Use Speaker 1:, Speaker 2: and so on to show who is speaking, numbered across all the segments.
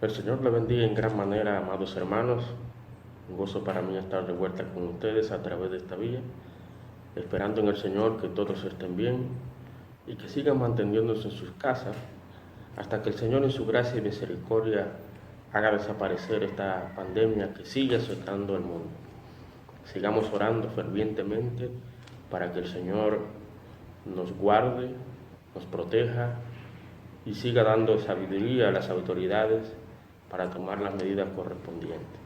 Speaker 1: El Señor le bendiga en gran manera, amados hermanos. Un gozo para mí estar de vuelta con ustedes a través de esta vía, esperando en el Señor que todos estén bien y que sigan manteniéndose en sus casas hasta que el Señor en su gracia y misericordia haga desaparecer esta pandemia que sigue azotando el mundo. Sigamos orando fervientemente para que el Señor nos guarde, nos proteja y siga dando sabiduría a las autoridades para tomar las medidas correspondientes.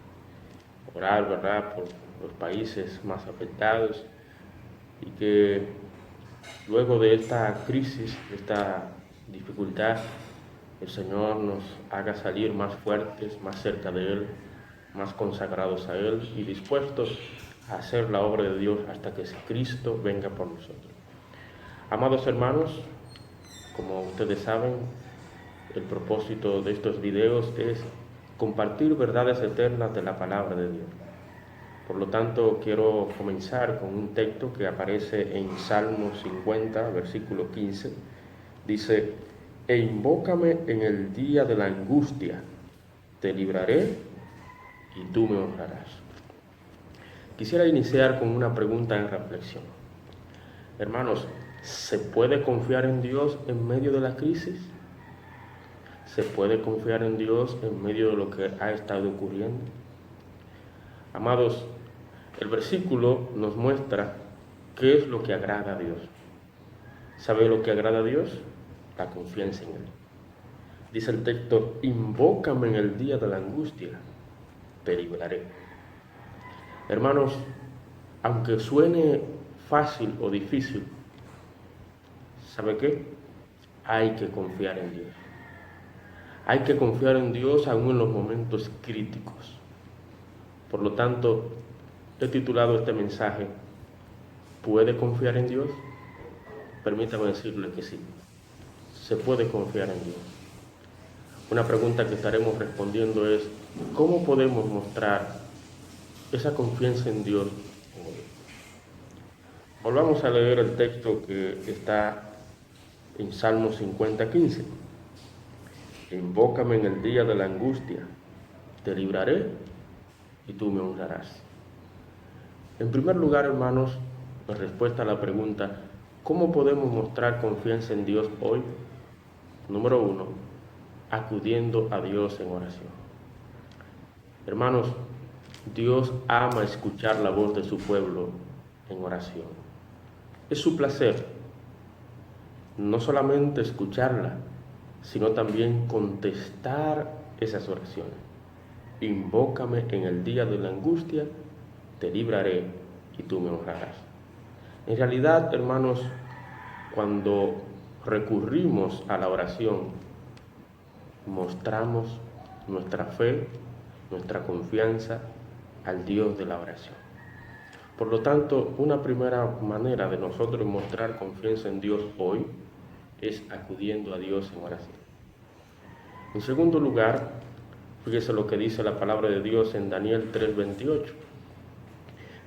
Speaker 1: Orar, ¿verdad?, por los países más afectados y que luego de esta crisis, de esta dificultad, el Señor nos haga salir más fuertes, más cerca de Él, más consagrados a Él y dispuestos a hacer la obra de Dios hasta que Cristo venga por nosotros. Amados hermanos, como ustedes saben, el propósito de estos videos es compartir verdades eternas de la palabra de Dios. Por lo tanto, quiero comenzar con un texto que aparece en Salmo 50, versículo 15. Dice: E invócame en el día de la angustia, te libraré y tú me honrarás. Quisiera iniciar con una pregunta en reflexión. Hermanos, ¿se puede confiar en Dios en medio de la crisis? ¿Se puede confiar en Dios en medio de lo que ha estado ocurriendo? Amados, el versículo nos muestra qué es lo que agrada a Dios. ¿Sabe lo que agrada a Dios? La confianza en Él. Dice el texto: invócame en el día de la angustia, te libraré. Hermanos, aunque suene fácil o difícil, ¿sabe qué? Hay que confiar en Dios. Hay que confiar en Dios aún en los momentos críticos. Por lo tanto, he titulado este mensaje: ¿puede confiar en Dios? Permítame decirle que sí, se puede confiar en Dios. Una pregunta que estaremos respondiendo es: ¿cómo podemos mostrar esa confianza en Dios hoy? Volvamos a leer el texto que está en Salmo 50:15. Invócame en el día de la angustia, te libraré y tú me honrarás. En primer lugar, hermanos, en respuesta a la pregunta, ¿cómo podemos mostrar confianza en Dios hoy? Número 1, acudiendo a Dios en oración. Hermanos, Dios ama escuchar la voz de su pueblo en oración. Es su placer no solamente escucharla, sino también contestar esas oraciones. Invócame en el día de la angustia, te libraré y tú me honrarás. En realidad, hermanos, cuando recurrimos a la oración, mostramos nuestra fe, nuestra confianza al Dios de la oración. Por lo tanto, una primera manera de nosotros mostrar confianza en Dios hoy es acudiendo a Dios en oración. En segundo lugar, fíjese lo que dice la palabra de Dios en Daniel 3:28.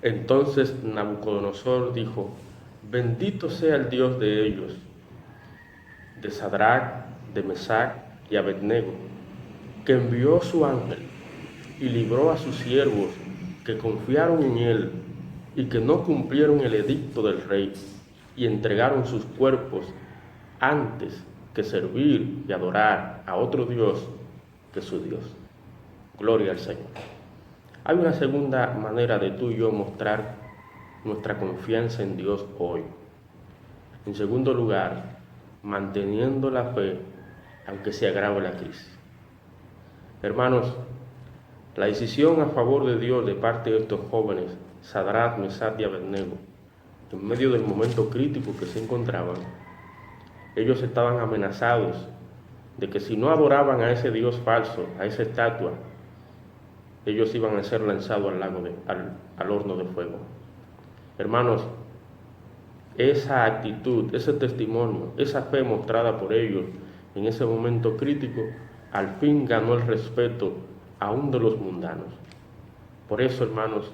Speaker 1: Entonces Nabucodonosor dijo: bendito sea el Dios de ellos, de Sadrach, de Mesach y Abednego, que envió su ángel y libró a sus siervos que confiaron en él y que no cumplieron el edicto del rey y entregaron sus cuerpos antes que servir y adorar a otro Dios que su Dios. Gloria al Señor. Hay una segunda manera de tú y yo mostrar nuestra confianza en Dios hoy. En segundo lugar, manteniendo la fe aunque se agrave la crisis. Hermanos, la decisión a favor de Dios de parte de estos jóvenes, Sadrach, Mesach y Abednego, en medio del momento crítico que se encontraban, ellos estaban amenazados de que si no adoraban a ese Dios falso, a esa estatua, ellos iban a ser lanzados al horno de fuego. Hermanos, esa actitud, ese testimonio, esa fe mostrada por ellos en ese momento crítico, al fin ganó el respeto aún de los mundanos. Por eso, hermanos,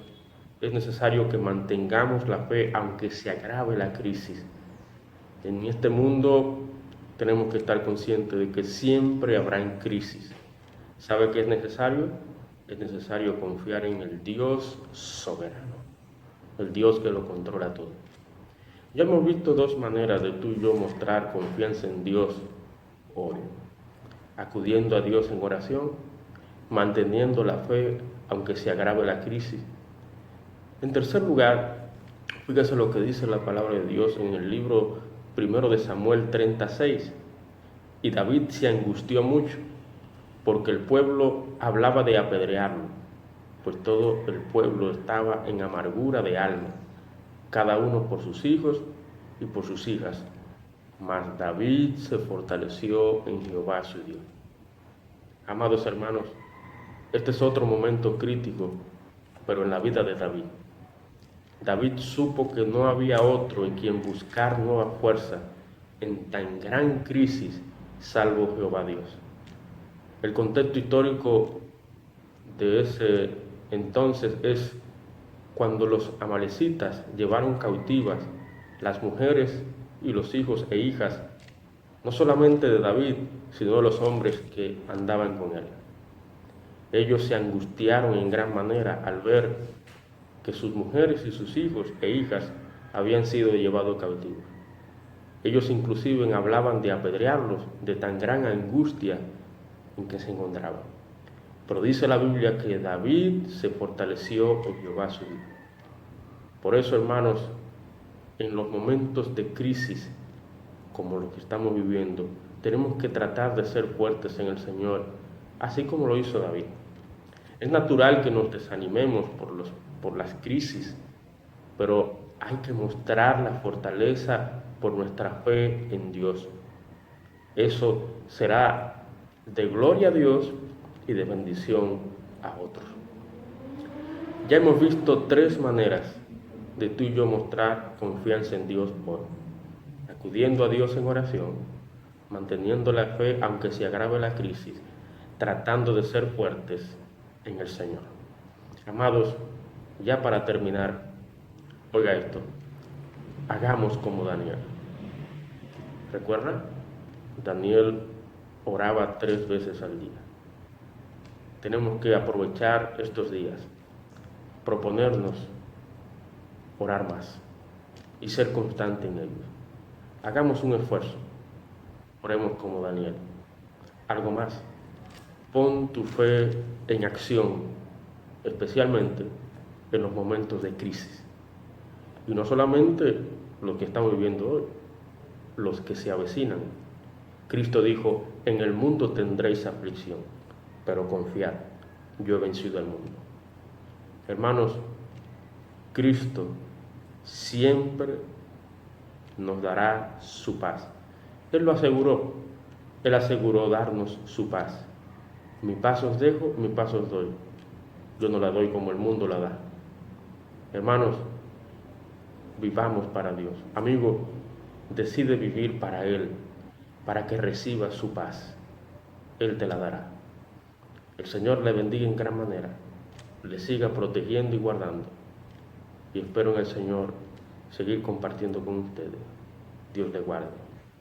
Speaker 1: es necesario que mantengamos la fe aunque se agrave la crisis. En este mundo tenemos que estar conscientes de que siempre habrá crisis, ¿Sabe qué es necesario? Es necesario confiar en el Dios soberano, el Dios que lo controla todo. Ya hemos visto dos maneras de tú y yo mostrar confianza en Dios hoy: acudiendo a Dios en oración, manteniendo la fe aunque se agrave la crisis. En tercer lugar, fíjese lo que dice la palabra de Dios en el libro primero de Samuel 36. Y David se angustió mucho, porque el pueblo hablaba de apedrearlo, pues todo el pueblo estaba en amargura de alma, cada uno por sus hijos y por sus hijas. Mas David se fortaleció en Jehová su Dios. Amados hermanos, este es otro momento crítico, pero en la vida de David. David supo que no había otro en quien buscar nueva fuerza en tan gran crisis salvo Jehová Dios. El contexto histórico de ese entonces es cuando los amalecitas llevaron cautivas las mujeres y los hijos e hijas, no solamente de David, sino de los hombres que andaban con él. Ellos se angustiaron en gran manera al ver que sus mujeres y sus hijos e hijas habían sido llevados cautivos. Ellos inclusive hablaban de apedrearlos, de tan gran angustia en que se encontraban. Pero dice la Biblia que David se fortaleció en Jehová su Dios. Por eso, hermanos, en los momentos de crisis como los que estamos viviendo, tenemos que tratar de ser fuertes en el Señor, así como lo hizo David. Es natural que nos desanimemos por las crisis, pero hay que mostrar la fortaleza por nuestra fe en Dios. Eso será de gloria a Dios y de bendición a otros. Ya hemos visto tres maneras de tú y yo mostrar confianza en Dios hoy: acudiendo a Dios en oración, manteniendo la fe aunque se agrave la crisis, tratando de ser fuertes en el Señor. Amados, ya para terminar, oiga esto: hagamos como Daniel. ¿Recuerdan? Daniel oraba 3 veces al día. Tenemos que aprovechar estos días, proponernos orar más y ser constante en ello. Hagamos un esfuerzo, oremos como Daniel. Algo más, pon tu fe en acción, especialmente en los momentos de crisis. Y no solamente lo que estamos viviendo hoy, los que se avecinan. Cristo dijo: en el mundo tendréis aflicción, pero confiad, yo he vencido al mundo. Hermanos, Cristo siempre nos dará su paz. Él lo aseguró. Él aseguró darnos su paz. Mi paz os dejo, mi paz os doy. Yo no la doy como el mundo la da. Hermanos, vivamos para Dios. Amigo, decide vivir para Él, para que reciba su paz. Él te la dará. El Señor le bendiga en gran manera, le siga protegiendo y guardando. Y espero en el Señor seguir compartiendo con ustedes. Dios le guarde.